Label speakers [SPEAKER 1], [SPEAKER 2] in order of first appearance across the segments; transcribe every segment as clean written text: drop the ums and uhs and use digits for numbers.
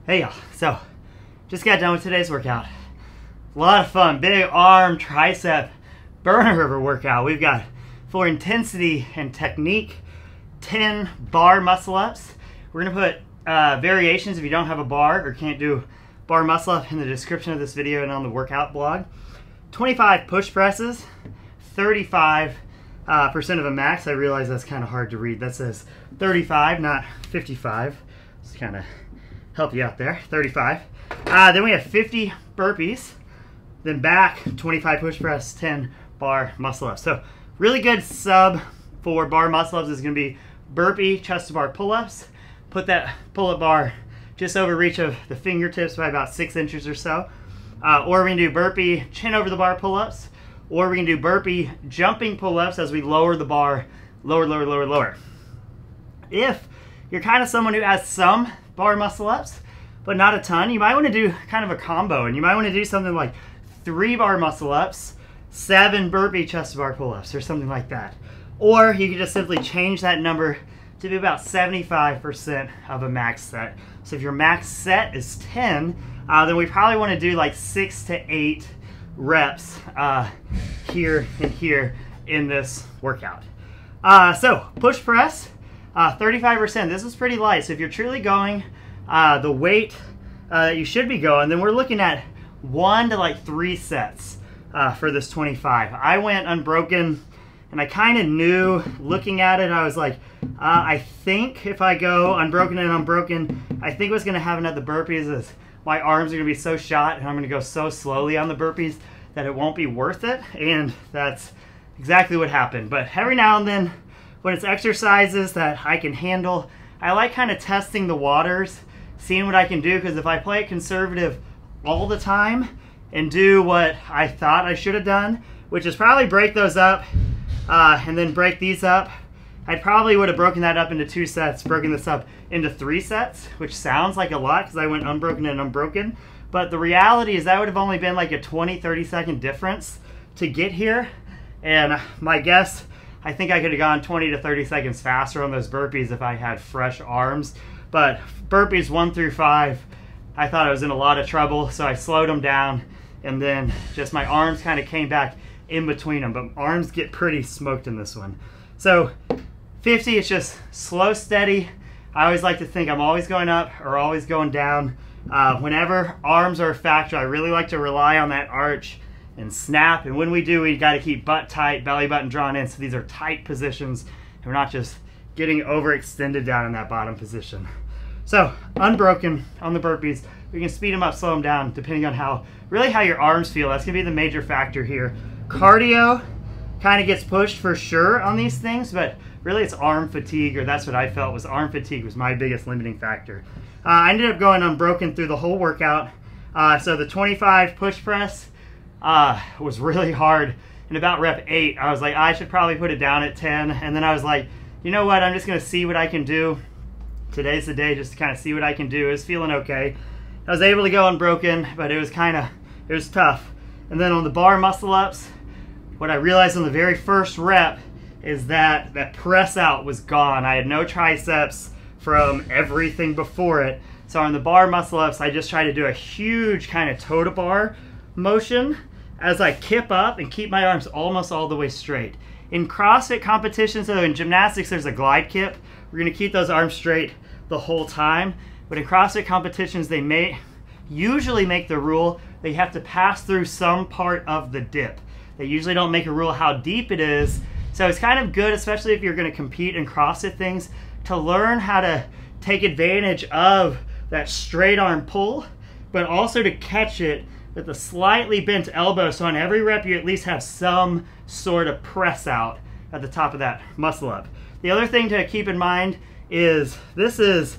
[SPEAKER 1] Hey y'all, so just got done with today's workout. A lot of fun, big arm, tricep, burner workout. We've got for intensity and technique, 10 bar muscle ups. We're gonna put variations if you don't have a bar or can't do bar muscle up in the description of this video and on the workout blog. 25 push presses, 35% of a max. I realize that's kind of hard to read. That says 35, not 55. Just kind of help you out there. 35. Then we have 50 burpees. Then back 25 push press, 10 bar muscle ups. So really good sub for bar muscle ups is going to be burpee chest to bar pull ups. Put that pull up bar just over reach of the fingertips by about 6 inches or so. Or we can do burpee chin over the bar pull ups. Or we can do burpee jumping pull ups as we lower the bar, lower. If you're kind of someone who has some bar muscle ups, but not a ton, you might want to do kind of a combo, and you might want to do something like 3 bar muscle ups, 7 burpee chest to bar pull ups, or something like that. Or you can just simply change that number to be about 75% of a max set. So if your max set is 10, then we probably want to do like 6 to 8 reps here and here in this workout. So push press, 35%. This is pretty light. So if you're truly going the weight that you should be going, then we're looking at 1 to like 3 sets for this 25. I went unbroken, and I kind of knew looking at it, I was like, I think if I go unbroken and unbroken, I think what's going to happen at the burpees is my arms are going to be so shot and I'm going to go so slowly on the burpees that it won't be worth it. And that's exactly what happened. But every now and then, when it's exercises that I can handle, I like kind of testing the waters, seeing what I can do, because if I play it conservative all the time and do what I thought I should have done, which is probably break those up and then break these up, I probably would have broken that up into 2 sets, broken this up into 3 sets, which sounds like a lot because I went unbroken and unbroken. But the reality is that would have only been like a 20-30 second difference to get here. And my guess, I think I could have gone 20 to 30 seconds faster on those burpees if I had fresh arms. But burpees 1 through 5, I thought I was in a lot of trouble, so I slowed them down, and then just my arms kind of came back in between them. But arms get pretty smoked in this one. So 50, it's just slow, steady. I always like to think I'm always going up or always going down. Whenever arms are a factor, I really like to rely on that arch and snap. And when we do, we got to keep butt tight, belly button drawn in. So these are tight positions, and we're not just getting overextended down in that bottom position. So unbroken on the burpees, we can speed them up, slow them down, depending on how your arms feel. That's gonna be the major factor here. Cardio kind of gets pushed for sure on these things, but really it's arm fatigue, or that's what I felt was arm fatigue was my biggest limiting factor. I ended up going unbroken through the whole workout. So the 25 push press was really hard. And about rep 8, I was like, I should probably put it down at 10. And then I was like, you know what, I'm just gonna see what I can do. Today's the day just to kind of see what I can do. It was feeling okay. I was able to go unbroken, but it was tough. And then on the bar muscle ups, what I realized on the very first rep is that that press out was gone. I had no triceps from everything before it. So on the bar muscle ups, I just try to do a huge kind of toe to bar motion as I kip up and keep my arms almost all the way straight. In CrossFit competitions, so in gymnastics, there's a glide kip. We're gonna keep those arms straight the whole time. But in CrossFit competitions, they usually make the rule that you have to pass through some part of the dip. They usually don't make a rule how deep it is. So it's kind of good, especially if you're gonna compete in CrossFit things, to learn how to take advantage of that straight arm pull, but also to catch it with a slightly bent elbow, so on every rep you at least have some sort of press out at the top of that muscle up. The other thing to keep in mind is this is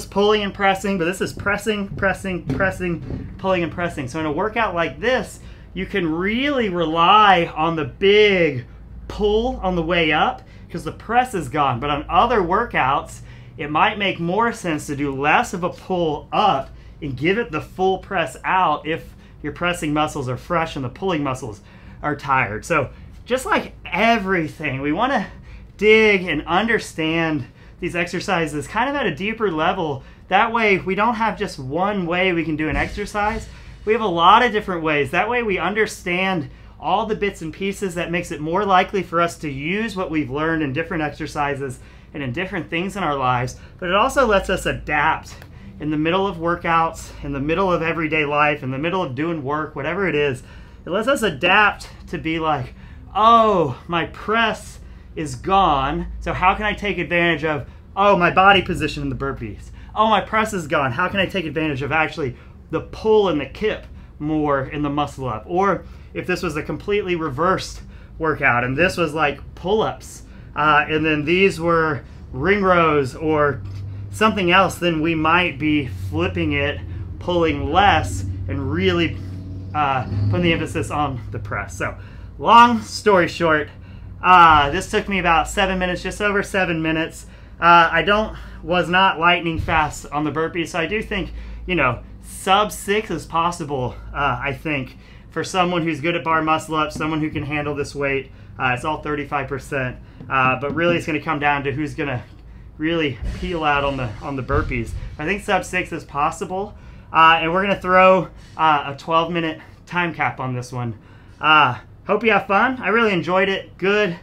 [SPEAKER 1] pulling and pressing, but this is pressing, pulling and pressing. So in a workout like this, you can really rely on the big pull on the way up because the press is gone. But on other workouts, it might make more sense to do less of a pull up and give it the full press out if your pressing muscles are fresh and the pulling muscles are tired. So just like everything, we want to dig and understand these exercises kind of at a deeper level That way we don't have just one way we can do an exercise. We have a lot of different ways. That way we understand all the bits and pieces that makes it more likely for us to use what we've learned in different exercises and in different things in our lives. But it also lets us adapt in the middle of workouts, in the middle of everyday life, in the middle of doing work, whatever it is. It lets us adapt to be like, oh, my press is gone, so how can I take advantage of, oh, my body position in the burpees? Oh, my press is gone, how can I take advantage of actually the pull and the kip more in the muscle up? Or if this was a completely reversed workout and this was like pull-ups, and then these were ring rows or something else, then we might be flipping it, pulling less, and really putting the emphasis on the press. So, long story short, this took me about 7 minutes, just over 7 minutes. I was not lightning fast on the burpees, so I do think, you know, sub 6 is possible, I think, for someone who's good at bar muscle up, someone who can handle this weight. It's all 35%, but really it's going to come down to who's going to really peel out on the burpees. I think sub 6 is possible, and we're going to throw a 12-minute time cap on this one. Hope you have fun. I really enjoyed it. Good,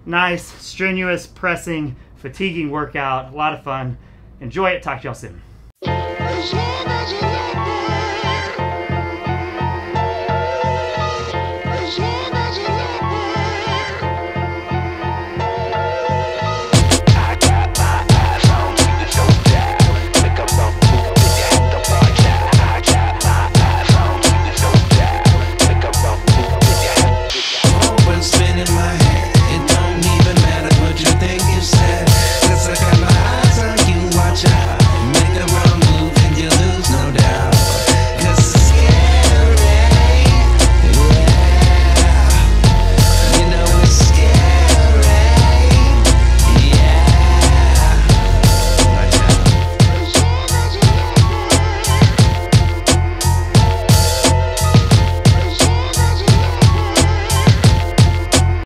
[SPEAKER 1] nice, strenuous, pressing, fatiguing workout. A lot of fun. Enjoy it. Talk to y'all soon.